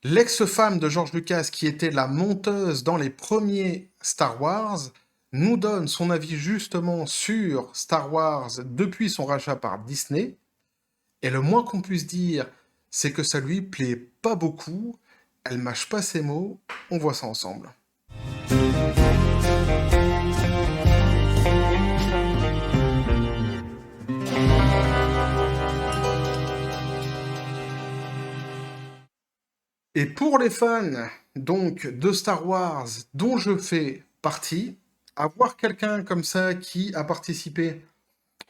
L'ex-femme de George Lucas, qui était la monteuse dans les premiers Star Wars, nous donne son avis justement sur Star Wars depuis son rachat par Disney. Et le moins qu'on puisse dire, c'est que ça lui plaît pas beaucoup. Elle mâche pas ses mots. On voit ça ensemble. Et pour les fans donc de Star Wars, dont je fais partie, avoir quelqu'un comme ça qui a participé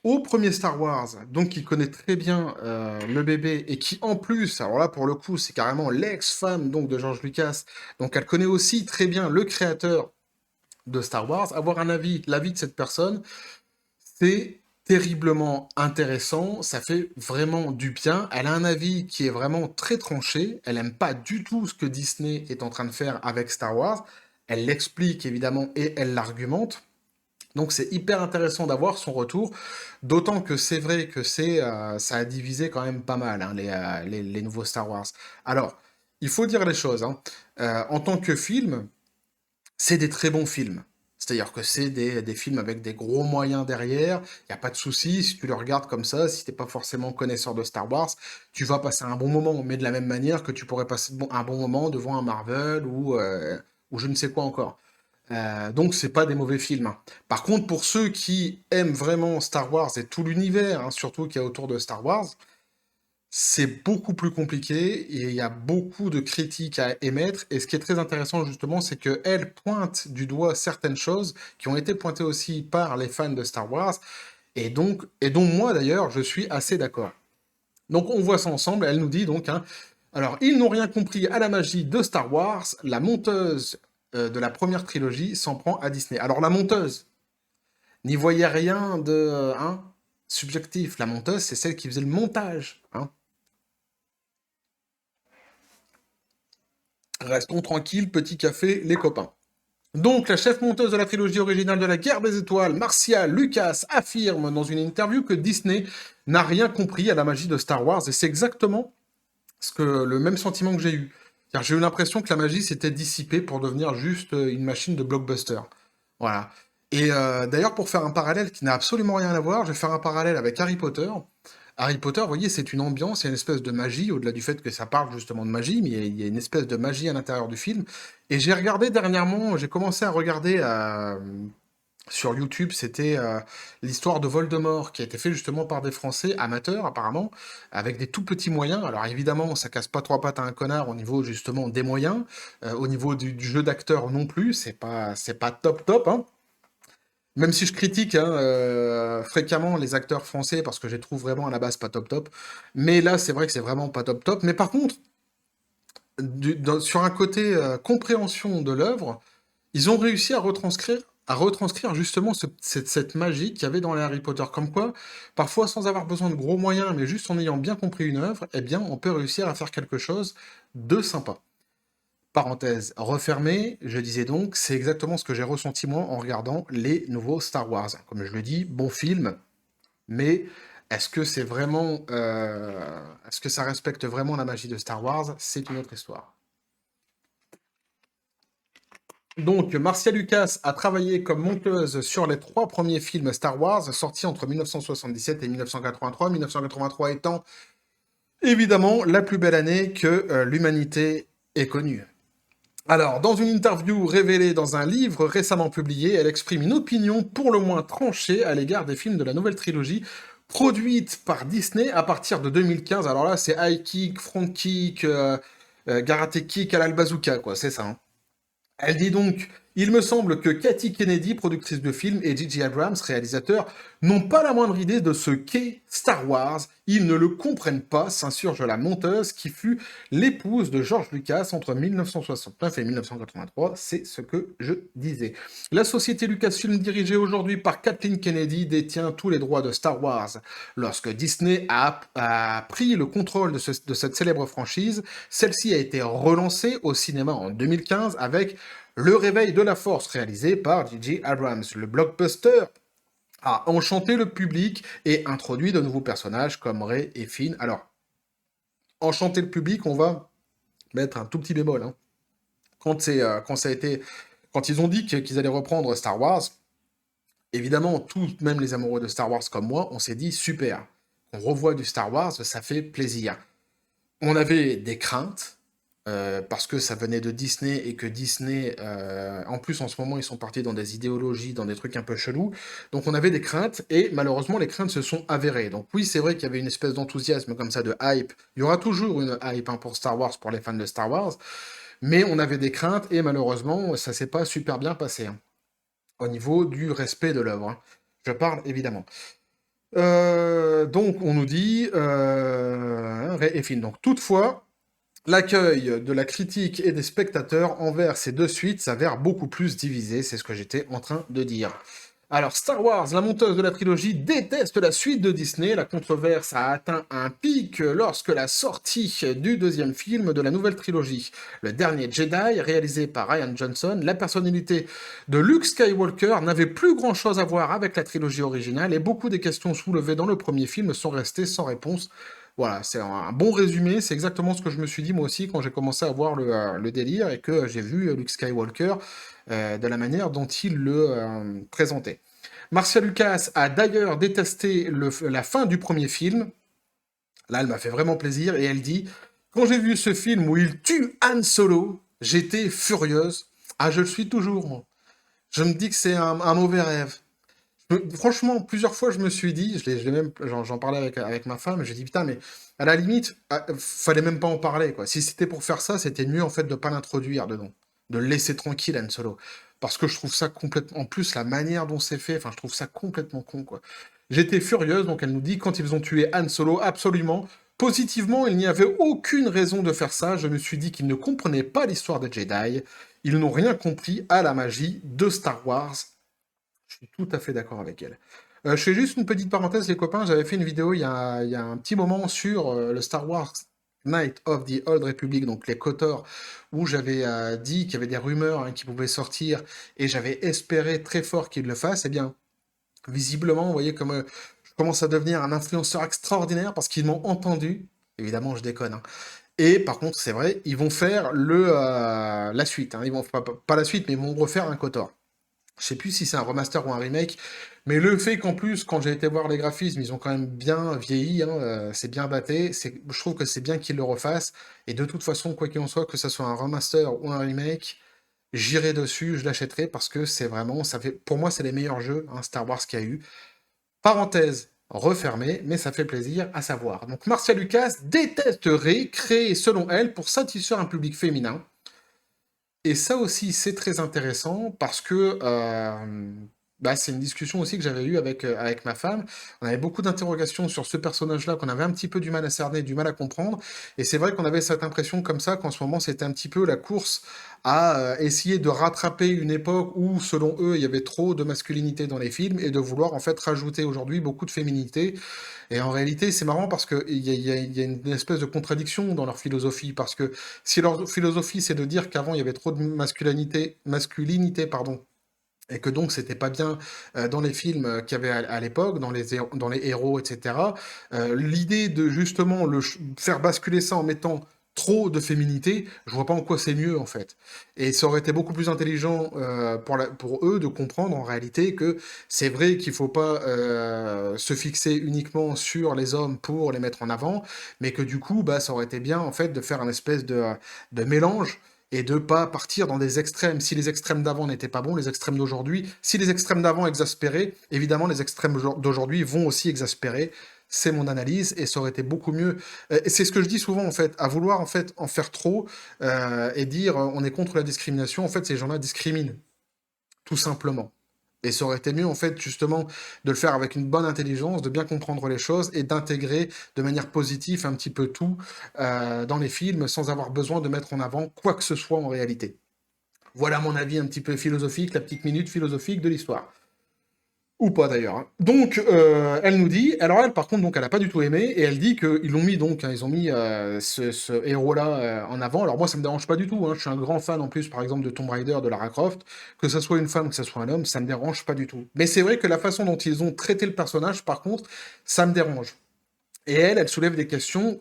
au premier Star Wars, donc qui connaît très bien le bébé et qui en plus, alors là pour le coup c'est carrément l'ex-femme donc de George Lucas, donc elle connaît aussi très bien le créateur de Star Wars, avoir un avis, l'avis de cette personne, c'est terriblement intéressant, ça fait vraiment du bien. Elle a un avis qui est vraiment très tranché, elle aime pas du tout ce que Disney est en train de faire avec Star Wars, elle l'explique évidemment et elle l'argumente. Donc c'est hyper intéressant d'avoir son retour, d'autant que c'est vrai que ça a divisé quand même pas mal hein, les nouveaux Star Wars. Alors, il faut dire les choses, hein. En tant que film, c'est des très bons films. C'est-à-dire que c'est des films avec des gros moyens derrière, il n'y a pas de souci, si tu le regardes comme ça, si t'es pas forcément connaisseur de Star Wars, tu vas passer un bon moment, mais de la même manière que tu pourrais passer un bon moment devant un Marvel ou je ne sais quoi encore. Donc c'est pas des mauvais films, hein. Par contre, pour ceux qui aiment vraiment Star Wars et tout l'univers, hein, surtout qu'il y a autour de Star Wars, c'est beaucoup plus compliqué et il y a beaucoup de critiques à émettre. Et ce qui est très intéressant justement, c'est qu'elle pointe du doigt certaines choses qui ont été pointées aussi par les fans de Star Wars et dont moi d'ailleurs je suis assez d'accord. Donc on voit ça ensemble. Elle nous dit donc, hein, alors ils n'ont rien compris à la magie de Star Wars. La monteuse de la première trilogie s'en prend à Disney. Alors la monteuse, n'y voyez rien de hein, subjectif. La monteuse, c'est celle qui faisait le montage, hein. Restons tranquilles, petit café, les copains. Donc, la chef monteuse de la trilogie originale de la Guerre des Étoiles, Marcia Lucas, affirme dans une interview que Disney n'a rien compris à la magie de Star Wars, et c'est exactement le même sentiment que j'ai eu. Car j'ai eu l'impression que la magie s'était dissipée pour devenir juste une machine de blockbuster. Voilà. Et d'ailleurs, pour faire un parallèle qui n'a absolument rien à voir, je vais faire un parallèle avec Harry Potter. Harry Potter, vous voyez, c'est une ambiance, il y a une espèce de magie, au-delà du fait que ça parle justement de magie, mais il y a une espèce de magie à l'intérieur du film. Et j'ai regardé dernièrement, j'ai commencé à regarder sur YouTube, c'était l'histoire de Voldemort, qui a été fait justement par des Français amateurs apparemment, avec des tout petits moyens. Alors évidemment, ça casse pas trois pattes à un connard au niveau justement des moyens, au niveau du jeu d'acteur non plus, c'est pas top top, hein. Même si je critique hein, fréquemment les acteurs français parce que je les trouve vraiment à la base pas top top. Mais là, c'est vrai que c'est vraiment pas top top. Mais par contre, sur un côté compréhension de l'œuvre, ils ont réussi à retranscrire justement cette magie qu'il y avait dans les Harry Potter. Comme quoi, parfois, sans avoir besoin de gros moyens, mais juste en ayant bien compris une œuvre, eh bien, on peut réussir à faire quelque chose de sympa. Parenthèse refermée, je disais donc, c'est exactement ce que j'ai ressenti moi en regardant les nouveaux Star Wars. Comme je le dis, bon film, mais est-ce que c'est vraiment, est-ce que ça respecte vraiment la magie de Star Wars? C'est une autre histoire. Donc, Marcia Lucas a travaillé comme monteuse sur les trois premiers films Star Wars sortis entre 1977 et 1983, 1983 étant évidemment la plus belle année que l'humanité ait connue. Alors, dans une interview révélée dans un livre récemment publié, elle exprime une opinion pour le moins tranchée à l'égard des films de la nouvelle trilogie produite par Disney à partir de 2015. Alors là, c'est high kick, front kick, karaté kick à l'albazooka, quoi, c'est ça, hein. Elle dit donc: il me semble que Kathy Kennedy, productrice de films, et J.J. Abrams, réalisateur, n'ont pas la moindre idée de ce qu'est Star Wars. Ils ne le comprennent pas, s'insurge la monteuse qui fut l'épouse de George Lucas entre 1969 et 1983. C'est ce que je disais. La société Lucasfilm, dirigée aujourd'hui par Kathleen Kennedy, détient tous les droits de Star Wars. Lorsque Disney a pris le contrôle de cette célèbre franchise, celle-ci a été relancée au cinéma en 2015 avec Le Réveil de la Force, réalisé par J.J. Abrams. Le blockbuster a enchanté le public et introduit de nouveaux personnages comme Rey et Finn. Alors, enchanter le public, on va mettre un tout petit bémol, hein. Quand ils ont dit qu'ils allaient reprendre Star Wars, évidemment, tous, même les amoureux de Star Wars comme moi, on s'est dit super. On revoit du Star Wars, ça fait plaisir. On avait des craintes, parce que ça venait de Disney et que Disney, en plus en ce moment ils sont partis dans des idéologies, dans des trucs un peu chelous, donc on avait des craintes et malheureusement les craintes se sont avérées. Donc oui, c'est vrai qu'il y avait une espèce d'enthousiasme comme ça, de hype. Il y aura toujours une hype, hein, pour Star Wars, pour les fans de Star Wars, mais on avait des craintes et malheureusement ça s'est pas super bien passé, hein, au niveau du respect de l'œuvre, hein. Je parle évidemment. Donc on nous dit, Rey et Finn. Donc toutefois, l'accueil de la critique et des spectateurs envers ces deux suites s'avère beaucoup plus divisé, c'est ce que j'étais en train de dire. Alors, Star Wars, la monteuse de la trilogie, déteste la suite de Disney. La controverse a atteint un pic lorsque la sortie du deuxième film de la nouvelle trilogie, Le Dernier Jedi, réalisé par Rian Johnson. La personnalité de Luke Skywalker n'avait plus grand-chose à voir avec la trilogie originale et beaucoup des questions soulevées dans le premier film sont restées sans réponse. Voilà, c'est un bon résumé, c'est exactement ce que je me suis dit moi aussi quand j'ai commencé à voir le délire et que j'ai vu Luke Skywalker, de la manière dont il le présentait. Marcia Lucas a d'ailleurs détesté la fin du premier film. Là, elle m'a fait vraiment plaisir et elle dit: quand j'ai vu ce film où il tue Han Solo, j'étais furieuse. Ah, je le suis toujours, moi. Je me dis que c'est un mauvais rêve. Franchement, plusieurs fois, je me suis dit, je l'ai même, j'en parlais avec ma femme, j'ai dit, putain, mais à la limite, fallait même pas en parler, quoi. Si c'était pour faire ça, c'était mieux, en fait, de pas l'introduire dedans. De le laisser tranquille, Han Solo. Parce que je trouve ça complètement... En plus, la manière dont c'est fait, enfin, je trouve ça complètement con, quoi. J'étais furieuse, donc elle nous dit, quand ils ont tué Han Solo, absolument, positivement, il n'y avait aucune raison de faire ça. Je me suis dit qu'ils ne comprenaient pas l'histoire des Jedi. Ils n'ont rien compris à la magie de Star Wars. Je suis tout à fait d'accord avec elle. Je fais juste une petite parenthèse, les copains. J'avais fait une vidéo il y a un petit moment sur le Star Wars Knight of the Old Republic, donc les KOTOR, où j'avais dit qu'il y avait des rumeurs, hein, qui pouvaient sortir, et j'avais espéré très fort qu'ils le fassent. Eh bien, visiblement, vous voyez comme je commence à devenir un influenceur extraordinaire parce qu'ils m'ont entendu. Évidemment, je déconne, hein. Et par contre, c'est vrai, ils vont faire la suite, hein. Ils vont pas la suite, mais ils vont refaire un KOTOR. Je sais plus si c'est un remaster ou un remake, mais le fait qu'en plus, quand j'ai été voir les graphismes, ils ont quand même bien vieilli, hein, c'est bien daté, je trouve que c'est bien qu'ils le refassent, et de toute façon, quoi qu'il en soit, que ce soit un remaster ou un remake, j'irai dessus, je l'achèterai, parce que c'est vraiment, pour moi, c'est les meilleurs jeux, hein, Star Wars qu'il y a eu. Parenthèse refermée, mais ça fait plaisir à savoir. Donc Marcia Lucas détesterait créer, selon elle, pour satisfaire un public féminin. Et ça aussi, c'est très intéressant parce que bah, c'est une discussion aussi que j'avais eue avec ma femme. On avait beaucoup d'interrogations sur ce personnage-là qu'on avait un petit peu du mal à cerner, du mal à comprendre. Et c'est vrai qu'on avait cette impression comme ça qu'en ce moment, c'était un petit peu la course à essayer de rattraper une époque où, selon eux, il y avait trop de masculinité dans les films et de vouloir en fait rajouter aujourd'hui beaucoup de féminité. Et en réalité, c'est marrant parce qu'il y a une espèce de contradiction dans leur philosophie. Parce que si leur philosophie, c'est de dire qu'avant, il y avait trop de masculinité, pardon, et que donc c'était pas bien dans les films qu'il y avait à l'époque, dans les héros, etc. L'idée de justement faire basculer ça en mettant trop de féminité, je vois pas en quoi c'est mieux en fait. Et ça aurait été beaucoup plus intelligent pour eux de comprendre en réalité que c'est vrai qu'il faut pas se fixer uniquement sur les hommes pour les mettre en avant, mais que du coup, bah, ça aurait été bien en fait de faire un espèce de mélange et de pas partir dans des extrêmes. Si les extrêmes d'avant n'étaient pas bons, les extrêmes d'aujourd'hui, si les extrêmes d'avant exaspéraient, évidemment les extrêmes d'aujourd'hui vont aussi exaspérer. C'est mon analyse et ça aurait été beaucoup mieux. Et c'est ce que je dis souvent en fait, à vouloir en fait en faire trop et dire on est contre la discrimination. En fait, ces gens-là discriminent tout simplement. Et ça aurait été mieux, en fait, justement, de le faire avec une bonne intelligence, de bien comprendre les choses et d'intégrer de manière positive un petit peu tout dans les films sans avoir besoin de mettre en avant quoi que ce soit en réalité. Voilà mon avis un petit peu philosophique, la petite minute philosophique de l'histoire. Ou pas d'ailleurs, hein. Donc, elle nous dit, alors elle par contre, donc elle a pas du tout aimé, et elle dit qu'ils l'ont mis donc, hein, ils ont mis ce héros-là en avant. Alors moi, ça me dérange pas du tout, hein. Je suis un grand fan en plus, par exemple, de Tomb Raider, de Lara Croft, que ce soit une femme, que ce soit un homme, ça me dérange pas du tout. Mais c'est vrai que la façon dont ils ont traité le personnage, par contre, ça me dérange. Et elle soulève des questions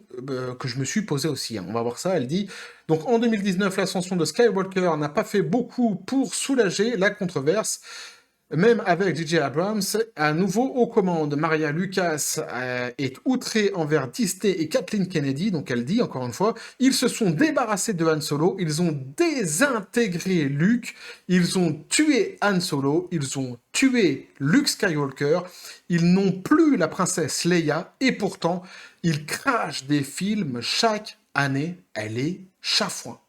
que je me suis posées aussi, hein. On va voir ça, elle dit, donc en 2019, l'ascension de Skywalker n'a pas fait beaucoup pour soulager la controverse, même avec J.J. Abrams, à nouveau aux commandes. Maria Lucas est outrée envers Disney et Kathleen Kennedy, donc elle dit, encore une fois, ils se sont débarrassés de Han Solo, ils ont désintégré Luke, ils ont tué Han Solo, ils ont tué Luke Skywalker, ils n'ont plus la princesse Leia, et pourtant, ils crachent des films chaque année, elle est chafouin.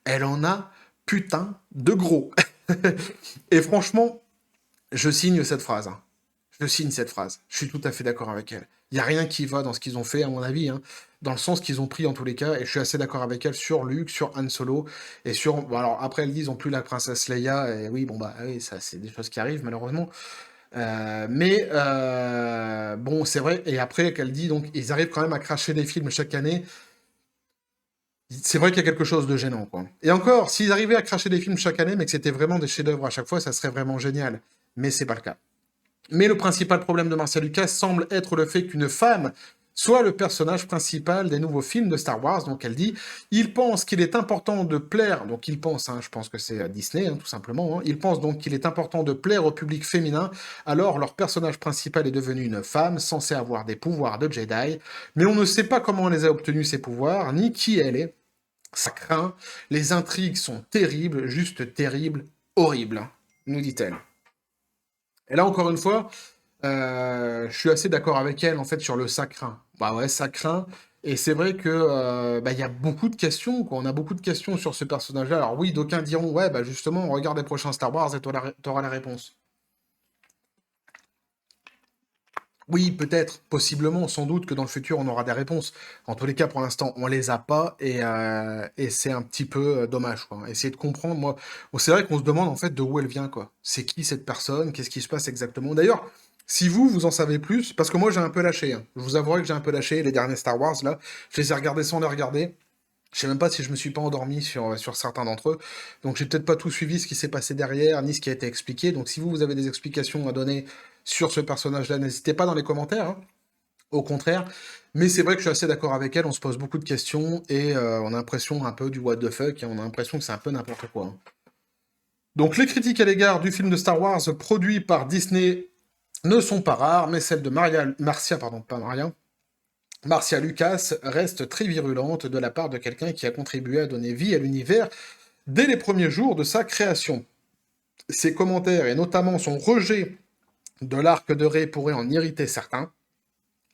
Elle en a putain de gros. Et franchement, je signe cette phrase, hein. Je signe cette phrase. Je suis tout à fait d'accord avec elle. Il n'y a rien qui va dans ce qu'ils ont fait, à mon avis, hein, dans le sens qu'ils ont pris en tous les cas, et je suis assez d'accord avec elle sur Luke, sur Han Solo, et sur... Bon, alors après, elle dit, ils n'ont plus la princesse Leia, et oui, bon, bah oui, ça, c'est des choses qui arrivent, malheureusement. Bon, c'est vrai, et après, qu'elle dit, donc, ils arrivent quand même à cracher des films chaque année. C'est vrai qu'il y a quelque chose de gênant, quoi. Et encore, s'ils arrivaient à cracher des films chaque année, mais que c'était vraiment des chefs-d'œuvre à chaque fois, ça serait vraiment génial. Mais c'est pas le cas. Mais le principal problème de Marcia Lucas semble être le fait qu'une femme soit le personnage principal des nouveaux films de Star Wars. Donc elle dit, il pense qu'il est important de plaire, donc il pense, hein, je pense que c'est Disney, hein, tout simplement, hein. Il pense donc qu'il est important de plaire au public féminin, alors leur personnage principal est devenu une femme, censée avoir des pouvoirs de Jedi, mais on ne sait pas comment elle les a obtenus ces pouvoirs, ni qui elle est. Ça craint, les intrigues sont terribles, juste terribles, horribles, hein, nous dit-elle. Et là, encore une fois, je suis assez d'accord avec elle, en fait, sur le ça craint. Bah ouais, ça craint. Et c'est vrai que bah, il y a beaucoup de questions, quoi. On a beaucoup de questions sur ce personnage-là. Alors oui, d'aucuns diront, ouais, bah justement, regarde les prochains Star Wars et t'auras la réponse. Oui, peut-être, possiblement, sans doute que dans le futur, on aura des réponses. En tous les cas, pour l'instant, on les a pas, et c'est un petit peu dommage, quoi. Essayer de comprendre, moi, bon, c'est vrai qu'on se demande, en fait, de où elle vient, quoi. C'est qui cette personne? Qu'est-ce qui se passe exactement? D'ailleurs, si vous en savez plus, parce que moi, j'ai un peu lâché, hein. Je vous avouerai que j'ai un peu lâché les derniers Star Wars, là. Je les ai regardés sans les regarder. Je sais même pas si je me suis pas endormi sur certains d'entre eux. Donc j'ai peut-être pas tout suivi ce qui s'est passé derrière, ni ce qui a été expliqué. Donc si vous avez des explications à donner sur ce personnage-là, n'hésitez pas dans les commentaires, hein. Au contraire. Mais c'est vrai que je suis assez d'accord avec elle, on se pose beaucoup de questions, et on a l'impression un peu du what the fuck, et on a l'impression que c'est un peu n'importe quoi, hein. Donc les critiques à l'égard du film de Star Wars produit par Disney ne sont pas rares, mais celles de Marcia, pardon, pas Maria, Marcia Lucas reste très virulente de la part de quelqu'un qui a contribué à donner vie à l'univers dès les premiers jours de sa création. Ses commentaires, et notamment son rejet de l'arc de Rey, pourraient en irriter certains.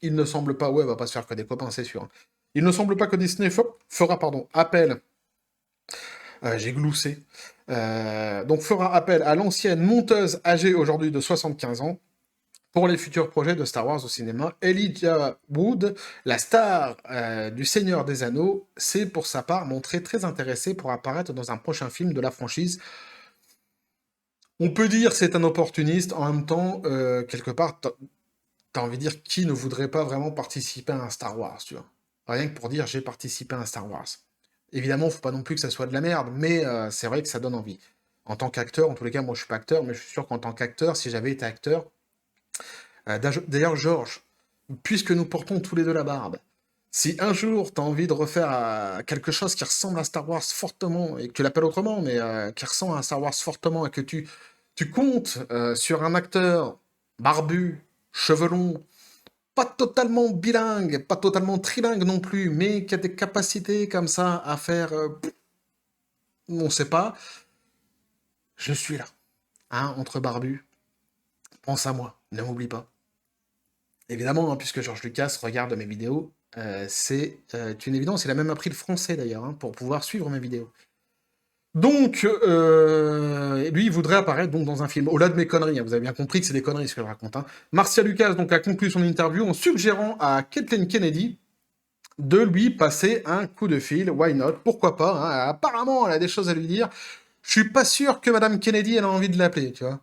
Il ne semble pas, ouais, va pas se faire que des copains, c'est sûr, hein. Il ne semble pas que Disney fera appel, j'ai gloussé, donc fera appel à l'ancienne monteuse âgée aujourd'hui de 75 ans, pour les futurs projets de Star Wars au cinéma. Elijah Wood, la star du Seigneur des Anneaux, s'est pour sa part montré très intéressé pour apparaître dans un prochain film de la franchise. On peut dire c'est un opportuniste, en même temps, quelque part, t'as envie de dire qui ne voudrait pas vraiment participer à un Star Wars, tu vois. Rien que pour dire j'ai participé à un Star Wars. Évidemment, faut pas non plus que ça soit de la merde, mais c'est vrai que ça donne envie. En tant qu'acteur, en tous les cas, moi je suis pas acteur, mais je suis sûr qu'en tant qu'acteur, si j'avais été acteur, d'ailleurs, Georges, puisque nous portons tous les deux la barbe, si un jour tu as envie de refaire quelque chose qui ressemble à Star Wars fortement, et que tu l'appelles autrement, mais qui ressemble à Star Wars fortement, et que tu comptes sur un acteur barbu, chevelon, pas totalement bilingue, pas totalement trilingue non plus, mais qui a des capacités comme ça à faire, on sait pas, je suis là. Hein, entre barbus, pense à moi, ne m'oublie pas. Évidemment, hein, puisque George Lucas regarde mes vidéos, c'est une évidence. Il a même appris le français d'ailleurs, hein, pour pouvoir suivre mes vidéos. Donc, lui, il voudrait apparaître donc dans un film. Au-delà de mes conneries, hein, vous avez bien compris que c'est des conneries ce que je raconte, hein. Marcia Lucas donc, a conclu son interview en suggérant à Kathleen Kennedy de lui passer un coup de fil. Why not? Pourquoi pas, hein. Apparemment, elle a des choses à lui dire. Je suis pas sûr que Madame Kennedy, elle a envie de l'appeler, tu vois.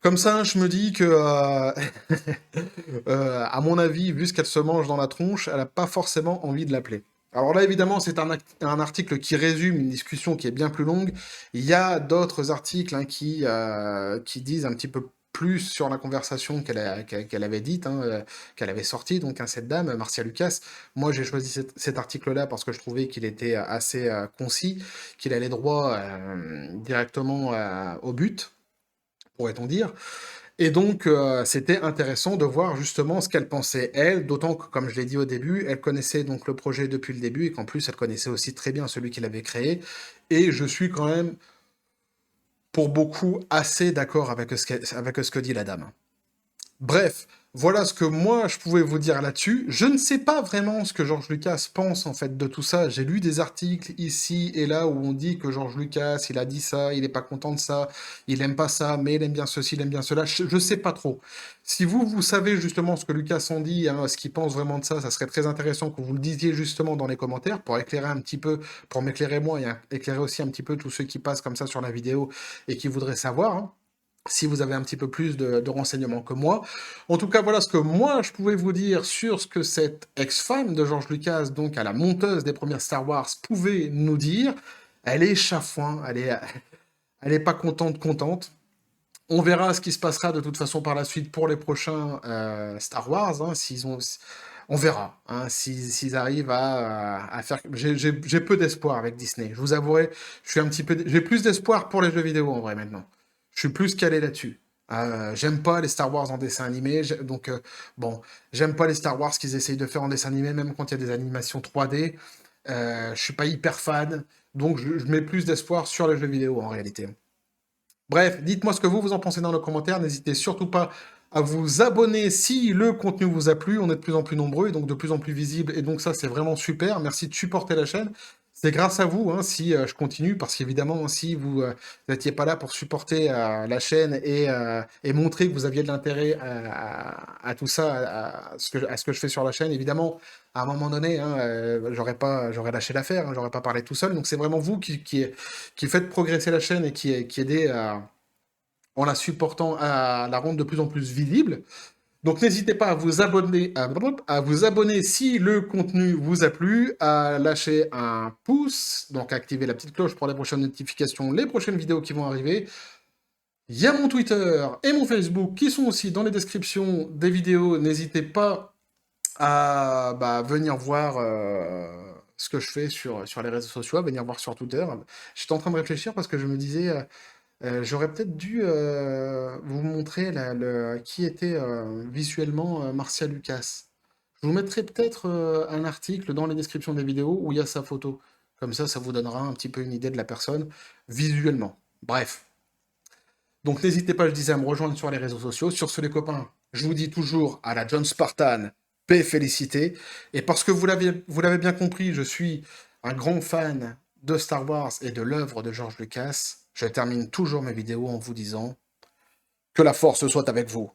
Comme ça, je me dis que, à mon avis, vu ce qu'elle se mange dans la tronche, elle n'a pas forcément envie de l'appeler. Alors là, évidemment, c'est un article qui résume une discussion qui est bien plus longue. Il y a d'autres articles, hein, qui disent un petit peu plus sur la conversation qu'elle avait dite, hein, qu'elle avait sortie, donc hein, cette dame, Marcia Lucas. Moi, j'ai choisi cet article-là parce que je trouvais qu'il était assez concis, qu'il allait droit directement au but, pourrait-on dire. Et donc, c'était intéressant de voir justement ce qu'elle pensait, elle, d'autant que, comme je l'ai dit au début, elle connaissait donc le projet depuis le début, et qu'en plus, elle connaissait aussi très bien celui qui l'avait créé. Et je suis quand même, pour beaucoup, assez d'accord avec ce que dit la dame. Bref, voilà ce que moi je pouvais vous dire là-dessus. Je ne sais pas vraiment ce que George Lucas pense en fait de tout ça. J'ai lu des articles ici et là où on dit que George Lucas, il a dit ça, il n'est pas content de ça, il aime pas ça, mais il aime bien ceci, il aime bien cela. Je sais pas trop. Si vous savez justement ce que Lucas en dit, hein, ce qu'il pense vraiment de ça, ça serait très intéressant que vous le disiez justement dans les commentaires pour éclairer un petit peu, pour m'éclairer moi et éclairer aussi un petit peu tous ceux qui passent comme ça sur la vidéo et qui voudraient savoir, hein, si vous avez un petit peu plus de renseignements que moi. En tout cas, voilà ce que moi, je pouvais vous dire sur ce que cette ex-femme de George Lucas, donc à la monteuse des premières Star Wars, pouvait nous dire. Elle est chafouin, elle est pas contente. On verra ce qui se passera de toute façon par la suite pour les prochains Star Wars, hein, on verra, hein, s'ils arrivent à faire... J'ai peu d'espoir avec Disney, je vous avouerai, j'ai plus d'espoir pour les jeux vidéo en vrai maintenant. Je suis plus calé là-dessus. J'aime pas les Star Wars en dessin animé, donc bon, j'aime pas les Star Wars qu'ils essayent de faire en dessin animé, même quand il y a des animations 3D. Je suis pas hyper fan, donc je mets plus d'espoir sur les jeux vidéo en réalité. Bref, dites-moi ce que vous en pensez dans les commentaires. N'hésitez surtout pas à vous abonner si le contenu vous a plu. On est de plus en plus nombreux et donc de plus en plus visibles. Et donc ça, c'est vraiment super. Merci de supporter la chaîne. C'est grâce à vous hein, si je continue, parce qu'évidemment, si vous n'étiez pas là pour supporter la chaîne et montrer que vous aviez de l'intérêt à tout ça, à ce que je fais sur la chaîne, évidemment, à un moment donné, hein, j'aurais lâché l'affaire, hein, j'aurais pas parlé tout seul. Donc c'est vraiment vous qui faites progresser la chaîne et qui aidez en la supportant à la rendre de plus en plus visible. Donc n'hésitez pas à vous abonner si le contenu vous a plu, à lâcher un pouce, donc à activer la petite cloche pour les prochaines notifications, les prochaines vidéos qui vont arriver. Il y a mon Twitter et mon Facebook qui sont aussi dans les descriptions des vidéos. N'hésitez pas à venir voir ce que je fais sur les réseaux sociaux, à venir voir sur Twitter. J'étais en train de réfléchir parce que je me disais... j'aurais peut-être dû vous montrer qui était visuellement Marcia Lucas. Je vous mettrai peut-être un article dans les descriptions des vidéos où il y a sa photo. Comme ça vous donnera un petit peu une idée de la personne visuellement. Bref. Donc n'hésitez pas, je disais, à me rejoindre sur les réseaux sociaux. Sur ce, les copains, je vous dis toujours à la John Spartan, paix et félicité. Et parce que vous l'avez bien compris, je suis un grand fan de Star Wars et de l'œuvre de George Lucas. Je termine toujours mes vidéos en vous disant que la force soit avec vous.